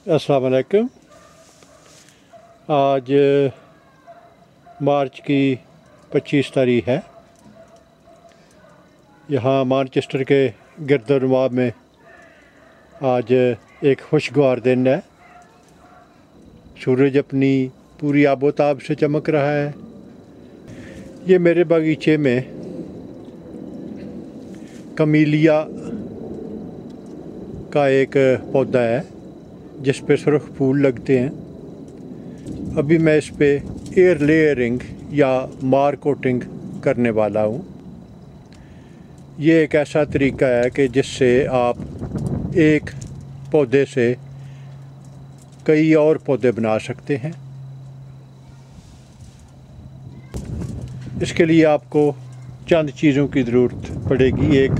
अस्सलाम वालेकुम। आज मार्च की 25 तारीख है। यहाँ मानचेस्टर के गिरदोनवाब में आज एक खुशगवार दिन है। सूरज अपनी पूरी आबोताब से चमक रहा है। ये मेरे बागीचे में कमीलिया का एक पौधा है जिस पे सुर्ख फूल लगते हैं। अभी मैं इस पे एयर लेयरिंग या मार कोटिंग करने वाला हूँ। ये एक ऐसा तरीका है कि जिससे आप एक पौधे से कई और पौधे बना सकते हैं। इसके लिए आपको चंद चीज़ों की ज़रूरत पड़ेगी। एक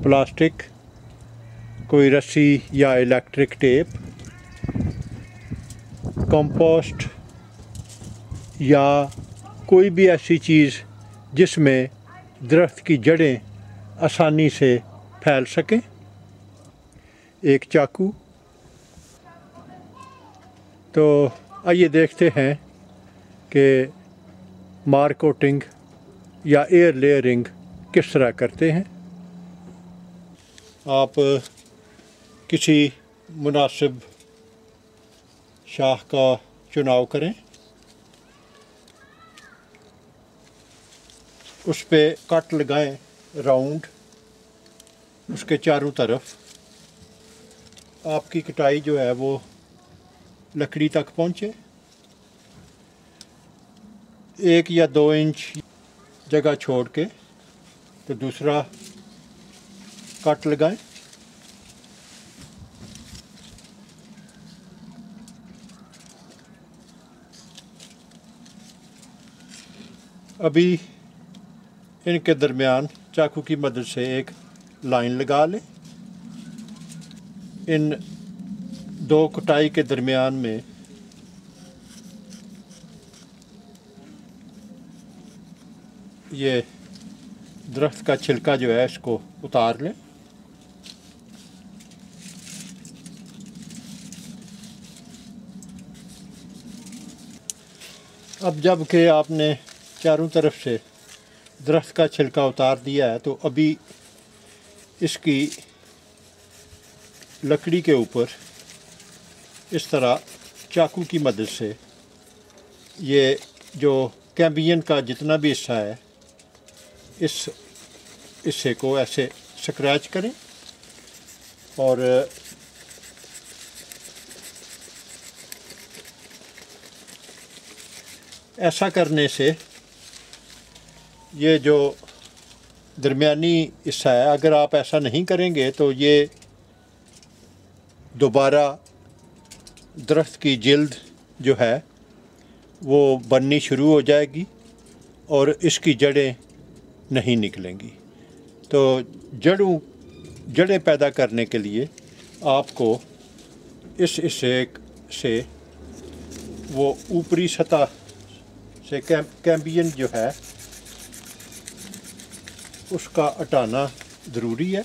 प्लास्टिक, कोई रस्सी या इलेक्ट्रिक टेप, कंपोस्ट या कोई भी ऐसी चीज़ जिसमें दरख्त की जड़ें आसानी से फैल सकें, एक चाकू। तो आइए देखते हैं कि मार कोटिंग या एयर लेयरिंग किस तरह करते हैं। आप किसी मुनासिब शाख का चुनाव करें, उस पे कट लगाएं राउंड, उसके चारों तरफ। आपकी कटाई जो है वो लकड़ी तक पहुँचे। 1 या 2 इंच जगह छोड़ के तो दूसरा कट लगाएं। अभी इनके दरमियान चाकू की मदद से एक लाइन लगा लें। इन 2 कटाई के दरमियान में ये दरख्त का छिलका जो है इसको उतार लें। अब जब कि आपने चारों तरफ से दरख्त का छिलका उतार दिया है तो अभी इसकी लकड़ी के ऊपर इस तरह चाकू की मदद से ये जो कैम्बियन का जितना भी हिस्सा है इस हिस्से को ऐसे स्क्रैच करें और ऐसा करने से ये जो दरमियानी हिस्सा है, अगर आप ऐसा नहीं करेंगे तो ये दोबारा दरख्त की जिल्द जो है वो बननी शुरू हो जाएगी और इसकी जड़ें नहीं निकलेंगी। तो जड़ें पैदा करने के लिए आपको इस हिस्से से वो ऊपरी सतह से कैम्बियन जो है उसका हटाना ज़रूरी है।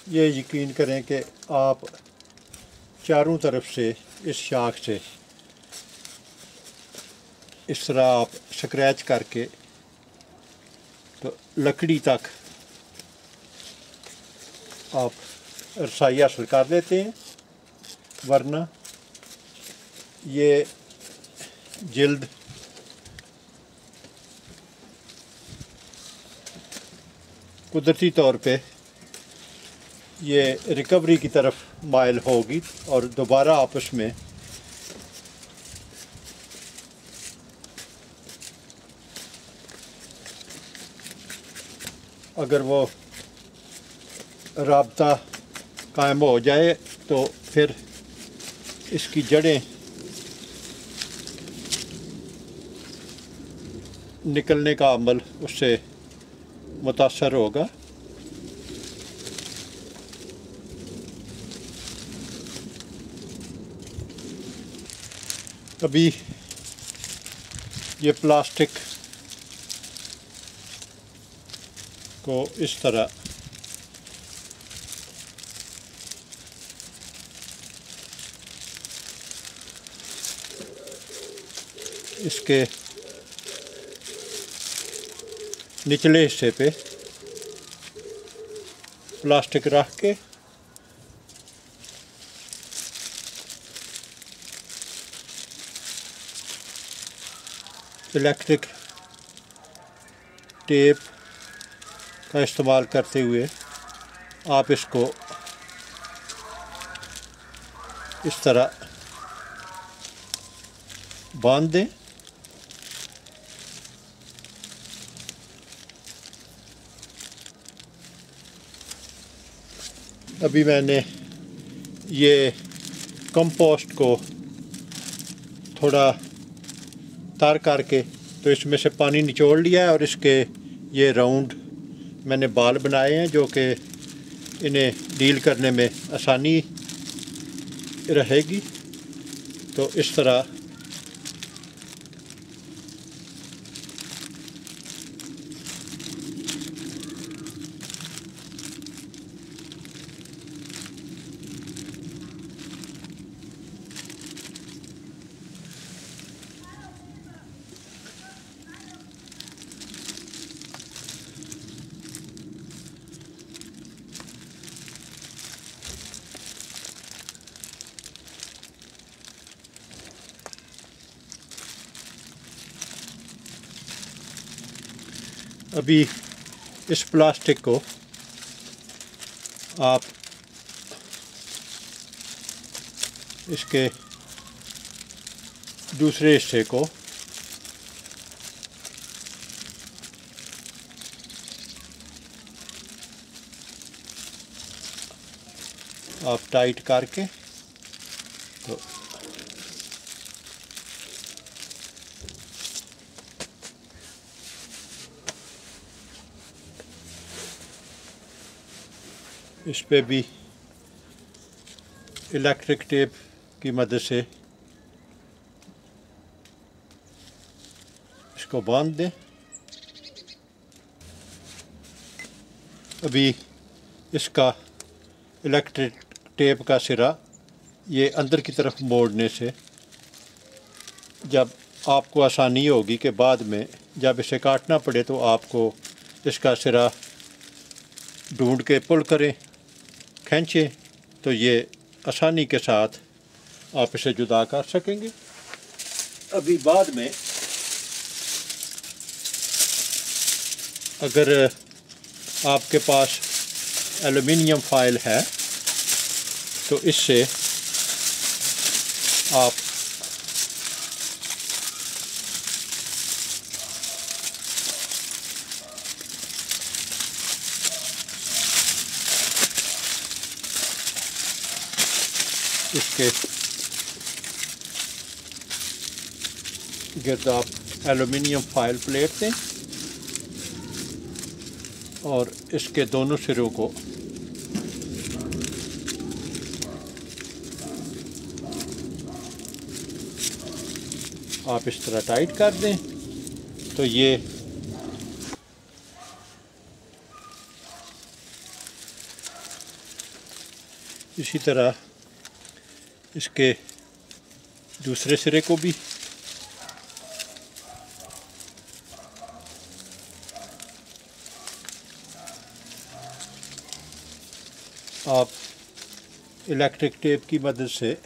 ये यकीन करें कि आप चारों तरफ से इस शाख से इस तरह आप स्क्रैच करके तो लकड़ी तक आप रसाई हासिल कर लेते हैं, वरना ये जिल्द कुदरती तौर पे ये रिकवरी की तरफ माइल होगी और दोबारा आपस में अगर वो राब्ता कायम हो जाए तो फिर इसकी जड़ें निकलने का अमल उससे मुतासर होगा। अभी ये प्लास्टिक को इस तरह इसके निचले हिस्से पे प्लास्टिक रख के इलेक्ट्रिक टेप का इस्तेमाल करते हुए आप इसको इस तरह बांध दें। अभी मैंने ये कंपोस्ट को थोड़ा तार करके तो इसमें से पानी निचोड़ लिया है और इसके ये राउंड मैंने बाल बनाए हैं जो कि इन्हें डील करने में आसानी रहेगी। तो इस तरह अभी इस प्लास्टिक को आप इसके दूसरे हिस्से को आप टाइट करके तो इस पे भी इलेक्ट्रिक टेप की मदद से इसको बांध दें। अभी इसका इलेक्ट्रिक टेप का सिरा ये अंदर की तरफ मोड़ने से जब आपको आसानी होगी कि बाद में जब इसे काटना पड़े तो आपको इसका सिरा ढूंढ के पुल करें, खींचें तो ये आसानी के साथ आप इसे जुदा कर सकेंगे। अभी बाद में अगर आपके पास एल्युमिनियम फॉयल है तो इससे आप इसके गिर्द आप एल्युमिनियम फॉयल प्लेट दें और इसके दोनों सिरों को आप इस तरह टाइट कर दें तो ये इसी तरह इसके दूसरे सिरे को भी आप इलेक्ट्रिक टेप की मदद से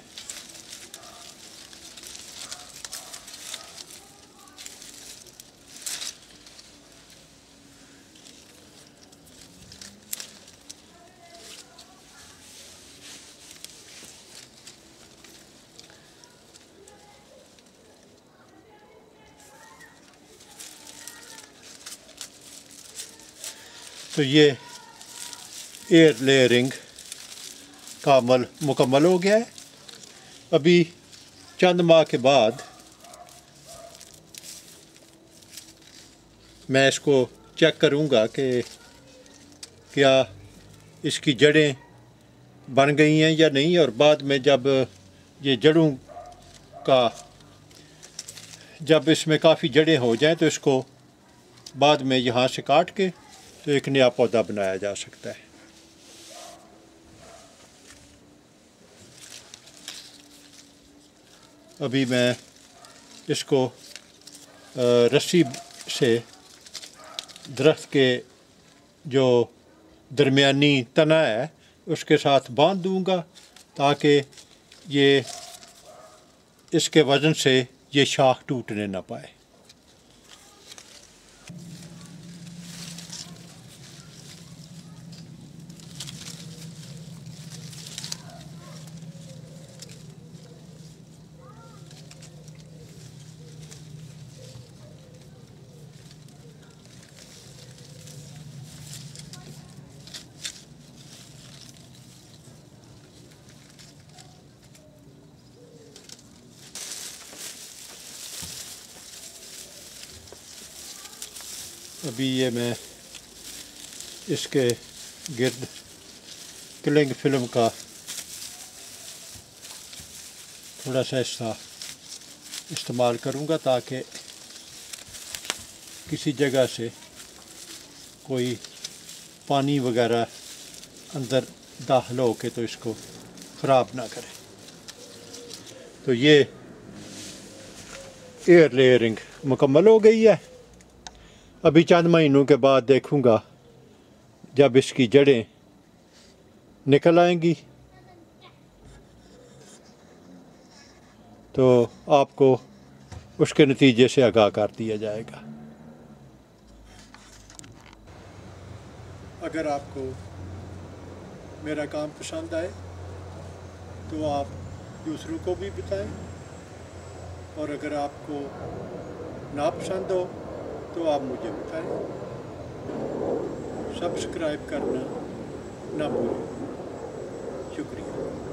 तो ये एयर लेयरिंग का अमल मुकम्मल हो गया है। अभी चंद माह के बाद मैं इसको चेक करूँगा कि क्या इसकी जड़ें बन गई हैं या नहीं, और बाद में जब ये जड़ों का जब इसमें काफ़ी जड़ें हो जाएं तो इसको बाद में यहाँ से काट के तो एक नया पौधा बनाया जा सकता है। अभी मैं इसको रस्सी से दरख्त के जो दरमियानी तना है उसके साथ बांध दूंगा ताकि ये इसके वज़न से ये शाख टूटने ना पाए। अभी ये मैं इसके गिर्द क्लिंग फिल्म का थोड़ा सा हिस्सा इस्तेमाल करूँगा ताकि किसी जगह से कोई पानी वगैरह अंदर दाखिल हो के तो इसको ख़राब ना करे। तो ये एयर लेयरिंग मुकम्मल हो गई है। अभी चंद महीनों के बाद देखूँगा जब इसकी जड़ें निकल आएंगी तो आपको उसके नतीजे से आगाह कर दिया जाएगा। अगर आपको मेरा काम पसंद आए तो आप दूसरों को भी बताएं, और अगर आपको नापसंद हो तो आप मुझे बताएं। सब्सक्राइब करना ना भूलें। शुक्रिया।